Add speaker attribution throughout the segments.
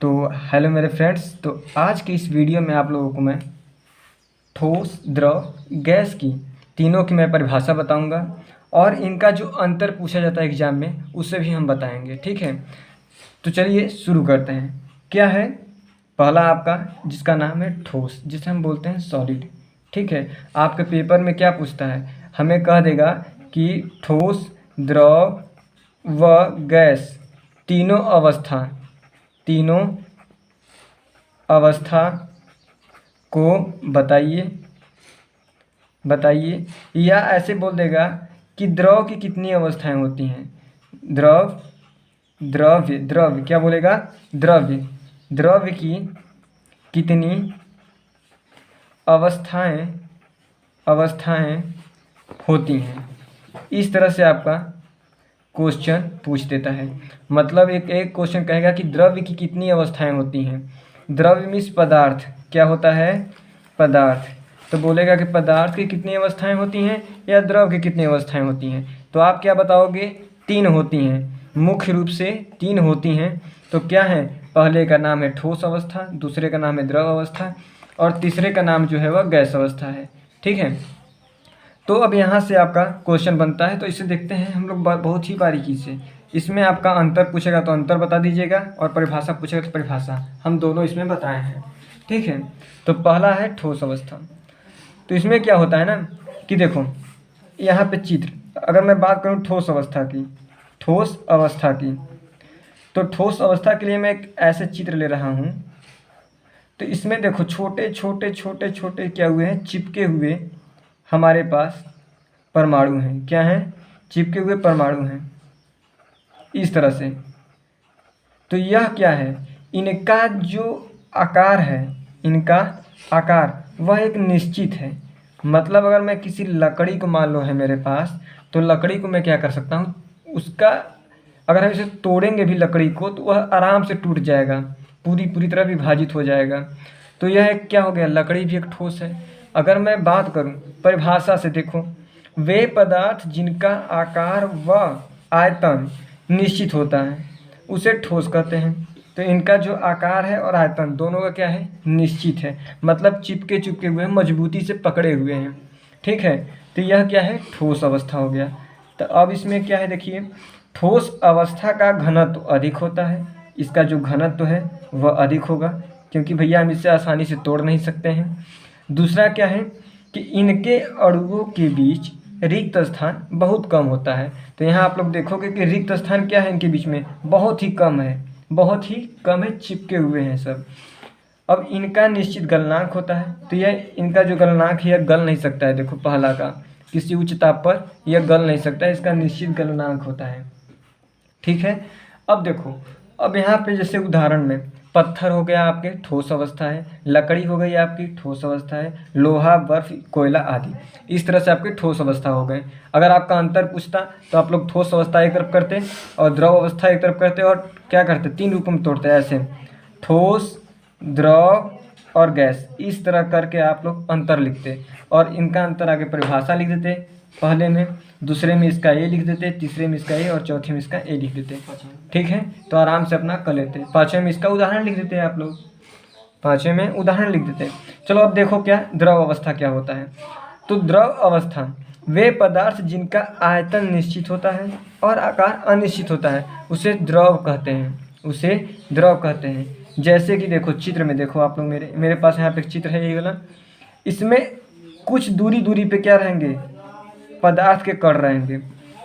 Speaker 1: तो हेलो मेरे फ्रेंड्स। तो आज की इस वीडियो में आप लोगों को मैं ठोस, द्रव, गैस की तीनों की मैं परिभाषा बताऊंगा और इनका जो अंतर पूछा जाता है एग्जाम में उसे भी हम बताएंगे। ठीक है, तो चलिए शुरू करते हैं। क्या है पहला आपका, जिसका नाम है ठोस, जिसे हम बोलते हैं सॉलिड। ठीक है, आपके पेपर में क्या पूछता है, हमें कह देगा कि ठोस, द्रव व गैस तीनों अवस्था को बताइए। या ऐसे बोल देगा कि द्रव की कितनी अवस्थाएं होती हैं। द्रव्य क्या बोलेगा, द्रव्य की कितनी अवस्थाएं होती हैं। इस तरह से आपका क्वेश्चन पूछ देता है। मतलब एक क्वेश्चन कहेगा कि द्रव्य की कितनी अवस्थाएं होती हैं। द्रव्य मीन्स पदार्थ, क्या होता है, पदार्थ। तो बोलेगा कि पदार्थ की कितनी अवस्थाएं होती हैं या द्रव की कितनी अवस्थाएं होती हैं। तो आप क्या बताओगे, 3 होती हैं, मुख्य रूप से 3 होती हैं। तो क्या है, पहले का नाम है ठोस अवस्था, दूसरे का नाम है द्रव अवस्था और तीसरे का नाम जो है वह गैस अवस्था है। ठीक है, तो अब यहाँ से आपका क्वेश्चन बनता है। तो इसे देखते हैं हम लोग बहुत ही बारीकी से। इसमें आपका अंतर पूछेगा तो अंतर बता दीजिएगा और परिभाषा पूछेगा तो परिभाषा, हम दोनों इसमें बताए हैं। ठीक है, तो पहला है ठोस अवस्था। तो इसमें क्या होता है ना कि देखो यहाँ पे चित्र, अगर मैं बात करूँ ठोस अवस्था की, तो ठोस अवस्था के लिए मैं एक ऐसे चित्र ले रहा हूँ। तो इसमें देखो छोटे छोटे क्या हुए हैं, चिपके हुए हमारे पास परमाणु हैं। क्या हैं, चिपके हुए परमाणु हैं इस तरह से। तो यह क्या है, इनका जो आकार है, इनका आकार वह एक निश्चित है। मतलब अगर मैं किसी लकड़ी को मान लो है मेरे पास, तो लकड़ी को मैं क्या कर सकता हूँ, उसका अगर हम इसे तोड़ेंगे भी लकड़ी को तो वह आराम से टूट जाएगा, पूरी तरह विभाजित हो जाएगा। तो यह एक क्या हो गया, लकड़ी भी एक ठोस है। अगर मैं बात करूं परिभाषा से, देखो वे पदार्थ जिनका आकार व आयतन निश्चित होता है उसे ठोस कहते हैं। तो इनका जो आकार है और आयतन दोनों का क्या है, निश्चित है। मतलब चिपके हुए हैं, मजबूती से पकड़े हुए हैं। ठीक है, तो यह क्या है, ठोस अवस्था हो गया। तो अब इसमें क्या है, देखिए ठोस अवस्था का घनत्व अधिक होता है। इसका जो घनत्व है वह अधिक होगा, क्योंकि भैया हम इसे आसानी से तोड़ नहीं सकते हैं। दूसरा क्या है कि इनके अणुओं के बीच रिक्त स्थान बहुत कम होता है। तो यहाँ आप लोग देखोगे कि रिक्त स्थान क्या है, इनके बीच में बहुत ही कम है, चिपके हुए हैं सब। अब इनका निश्चित गलनांक होता है। तो यह इनका जो गलनांक है यह गल नहीं सकता है। देखो पहला का किसी उच्च ताप पर यह गल नहीं सकता है, इसका निश्चित गलनांक होता है। ठीक है, अब देखो, अब यहाँ पे जैसे उदाहरण में पत्थर हो गया आपके ठोस अवस्था है, लकड़ी हो गई आपकी ठोस अवस्था है, लोहा, बर्फ, कोयला आदि, इस तरह से आपके ठोस अवस्था हो गए। अगर आपका अंतर पूछता तो आप लोग ठोस अवस्था एक तरफ करते और द्रव अवस्था एक तरफ करते और क्या करते, 3 रूपों में तोड़ते ऐसे, ठोस, द्रव और गैस। इस तरह करके आप लोग अंतर लिखते और इनका अंतर आगे परिभाषा लिख देते, पहले में, दूसरे में इसका ए लिख देते, तीसरे में इसका ए और चौथे में इसका ए लिख देते। ठीक है, तो आराम से अपना कर लेते। पाँचवें में इसका उदाहरण लिख देते हैं आप लोग, पाँचवें में उदाहरण लिख देते। चलो अब देखो क्या द्रव अवस्था क्या होता है। तो द्रव अवस्था वे पदार्थ जिनका आयतन निश्चित होता है और आकार अनिश्चित होता है उसे द्रव कहते हैं। जैसे कि देखो चित्र में देखो आप लोग, मेरे पास यहाँ पे एक चित्र है ये वाला। इसमें कुछ दूरी पे क्या रहेंगे, पदार्थ के कण रहेंगे।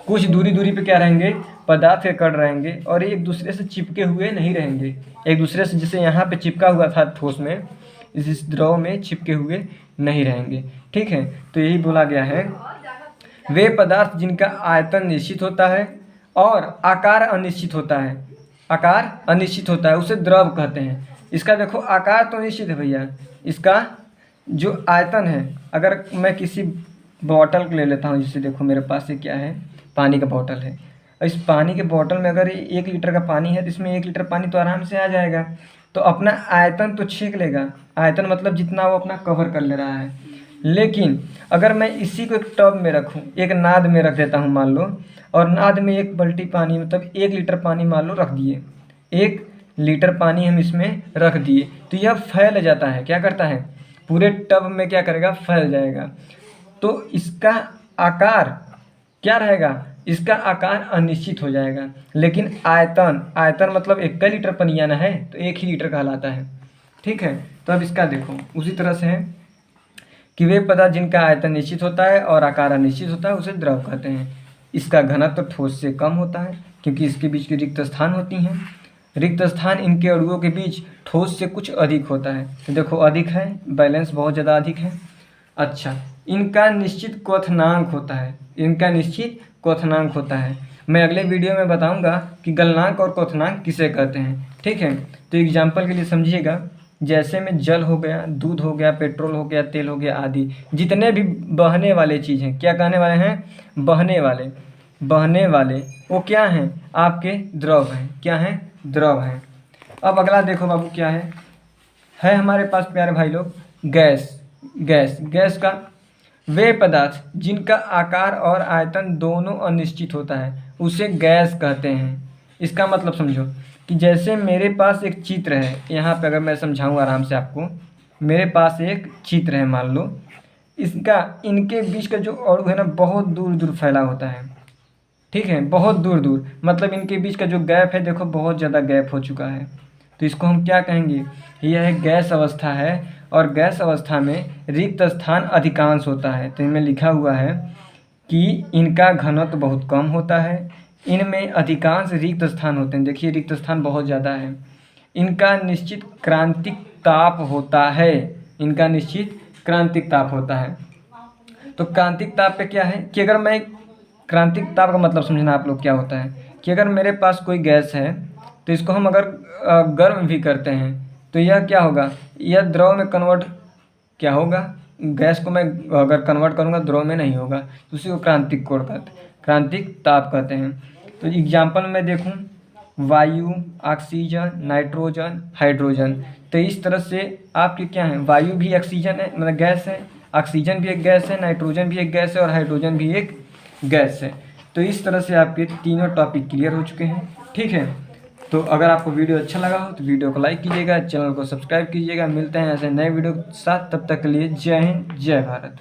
Speaker 1: कुछ दूरी पे क्या रहेंगे, पदार्थ के कण रहेंगे और एक दूसरे से चिपके हुए नहीं रहेंगे। एक दूसरे से जैसे यहाँ पे चिपका हुआ था ठोस में, इस द्रव में चिपके हुए नहीं रहेंगे। ठीक है, तो यही बोला गया है, वे पदार्थ जिनका आयतन निश्चित होता है और आकार अनिश्चित होता है उसे द्रव कहते हैं। इसका देखो आकार तो निश्चित है भैया, इसका जो आयतन है, अगर मैं किसी बॉटल ले लेता हूँ, जिससे देखो मेरे पास ये क्या है, पानी का बॉटल है। इस पानी के बॉटल में अगर 1 लीटर का पानी है तो इसमें 1 लीटर पानी तो आराम से आ जाएगा। तो अपना आयतन तो छींक लेगा, आयतन मतलब जितना वो अपना कवर कर ले रहा है। लेकिन अगर मैं इसी को एक टब में रखूँ, एक नाद में रख देता हूँ मान लो, और नाद में 1 बाल्टी पानी मतलब 1 लीटर पानी मान लो रख दिए, 1 लीटर पानी हम इसमें रख दिए तो यह फैल जाता है, क्या करता है, पूरे टब में क्या करेगा, फैल जाएगा। तो इसका आकार क्या रहेगा, इसका आकार अनिश्चित हो जाएगा। लेकिन आयतन, आयतन मतलब 1 लीटर पानी आना है तो 1 ही लीटर कहलाता है। ठीक है, तो अब इसका देखो उसी तरह से है कि वे पदार्थ जिनका आयतन निश्चित होता है और आकार अनिश्चित होता है उसे द्रव कहते हैं। इसका घनत्व तो ठोस से कम होता है क्योंकि इसके बीच की रिक्त स्थान होती हैं। रिक्त स्थान इनके अणुओं के बीच ठोस से कुछ अधिक होता है। तो देखो अधिक है, बैलेंस बहुत ज़्यादा अधिक है। अच्छा, इनका निश्चित क्वथनांक होता है, इनका निश्चित क्वथनांक होता है। मैं अगले वीडियो में बताऊंगा कि गलनांक और क्वथनांक किसे कहते हैं। ठीक है, तो एग्जाम्पल के लिए समझिएगा, जैसे में जल हो गया, दूध हो गया, पेट्रोल हो गया, तेल हो गया आदि, जितने भी बहने वाले चीज़ हैं, क्या कहने वाले हैं, बहने वाले, बहने वाले वो क्या हैं, आपके द्रव हैं, क्या हैं, द्रव हैं। अब अगला देखो बाबू क्या है हमारे पास प्यारे भाई लोग, गैस। गैस, गैस का वे पदार्थ जिनका आकार और आयतन दोनों अनिश्चित होता है उसे गैस कहते हैं। इसका मतलब समझो कि जैसे मेरे पास एक चित्र है, यहाँ पे अगर मैं समझाऊँ आराम से आपको, मेरे पास एक चित्र है मान लो, इसका इनके बीच का जो अणु है ना बहुत दूर दूर फैला होता है। ठीक है, बहुत दूर दूर, मतलब इनके बीच का जो गैप है देखो बहुत ज़्यादा गैप हो चुका है। तो इसको हम क्या कहेंगे, यह एक गैस अवस्था है और गैस अवस्था में रिक्त स्थान अधिकांश होता है। तो इनमें लिखा हुआ है कि इनका घनत्व बहुत कम होता है, इनमें अधिकांश रिक्त स्थान होते हैं। देखिए रिक्त स्थान बहुत ज़्यादा है। इनका निश्चित क्रांतिक ताप होता है, इनका निश्चित क्रांतिक ताप होता है। तो क्रांतिक ताप पे क्या है कि अगर मैं, क्रांतिक ताप का मतलब समझना आप लोग क्या होता है कि अगर मेरे पास कोई गैस है तो इसको हम अगर गर्म भी करते हैं तो यह क्या होगा, यह द्रव में कन्वर्ट क्या होगा, गैस को मैं अगर कन्वर्ट करूँगा द्रव में नहीं होगा, तो उसी को क्रांतिक कोण कहते हैं, क्रांतिक ताप कहते हैं। तो एग्जाम्पल में देखूँ, वायु, ऑक्सीजन, नाइट्रोजन, हाइड्रोजन। तो इस तरह से आपके क्या है, वायु भी ऑक्सीजन है, मतलब गैस है, ऑक्सीजन भी एक गैस है, नाइट्रोजन भी एक गैस है और हाइड्रोजन भी एक गैस है। तो इस तरह से आपके तीनों टॉपिक क्लियर हो चुके हैं। ठीक है, तो अगर आपको वीडियो अच्छा लगा हो तो वीडियो को लाइक कीजिएगा, चैनल को सब्सक्राइब कीजिएगा। मिलते हैं ऐसे नए वीडियो के साथ, तब तक के लिए जय हिंद, जय भारत।